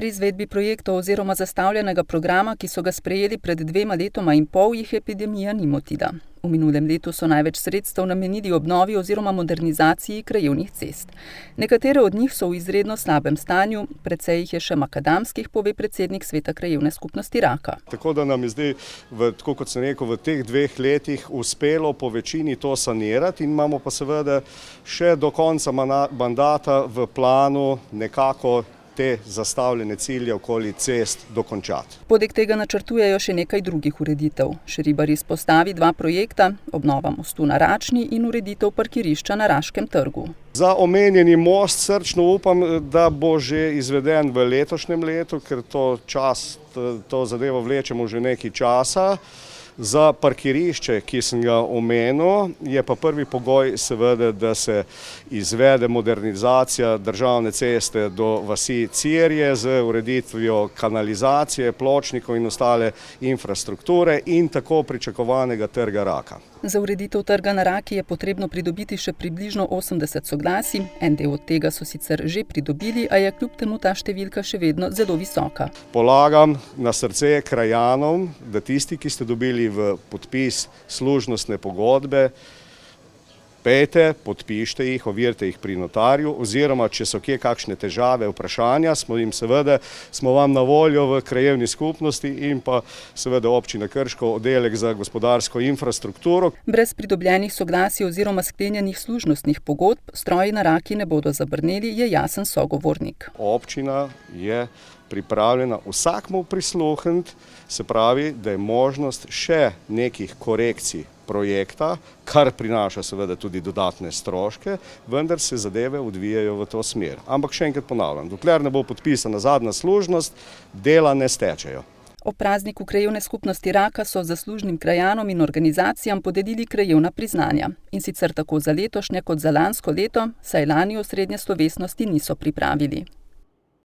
Pri izvedbi projektov oziroma zastavljenega programa, ki so ga sprejeli pred 2 letoma in pol, jih epidemija ni motila. V minulem letu so največ sredstev namenili obnovi oziroma modernizaciji krajevnih cest. Nekatere od njih so v izredno slabem stanju, precej jih je še makadamskih, pove predsednik Sveta krajevne skupnosti Raka. Tako da nam je zdaj, tako kot sem rekel, v teh 2 letih uspelo po večini to sanirati in imamo pa seveda še do konca mandata v planu nekako te zastavljene cilje okoli cest dokončati. Poleg tega načrtujejo še nekaj drugih ureditev. Šribar izpostavi 2 projekta, obnova mostu na Račni in ureditev parkirišča na Raškem trgu. Za omenjeni most srčno upam, da bo že izveden v letošnjem letu, ker to zadevo vlečemo že nekaj časa. Za parkirišče, ki sem ga omenil, je pa prvi pogoj seveda, da se izvede modernizacija državne ceste do vasi Cirje z ureditvijo kanalizacije, pločnikov in ostale infrastrukture in tako pričakovanega trga Raka. Za ureditev trga na Raki je potrebno pridobiti še približno 80 soglasij. En del od tega so sicer že pridobili, a je kljub temu ta številka še vedno zelo visoka. Polagam na srce krajanom, da tisti, ki ste dobili v podpis služnostne pogodbe, pejte, podpišite jih, overite jih pri notarju, oziroma če so kje kakšne težave, vprašanja, smo vam na voljo v krajevni skupnosti in pa seveda občina Krško, oddelek za gospodarsko infrastrukturo. Brez pridobljenih soglasij oziroma sklenjenih služnostnih pogodb stroji na Raki ne bodo zabrneli, je jasen sogovornik. Občina je pripravljena vsakmu prisluhniti, se pravi, da je možnost še nekih korekcij projekta, kar prinaša seveda tudi dodatne stroške, vendar se zadeve odvijajo v to smer. Ampak še enkrat ponavljam, dokler ne bo podpisana zadnja služnost, dela ne stečejo. Ob prazniku krajevne skupnosti Raka so zaslužnim krajanom in organizacijam podelili krajevna priznanja. In sicer tako za letošnje kot za lansko leto, saj lani osrednje slovesnosti niso pripravili.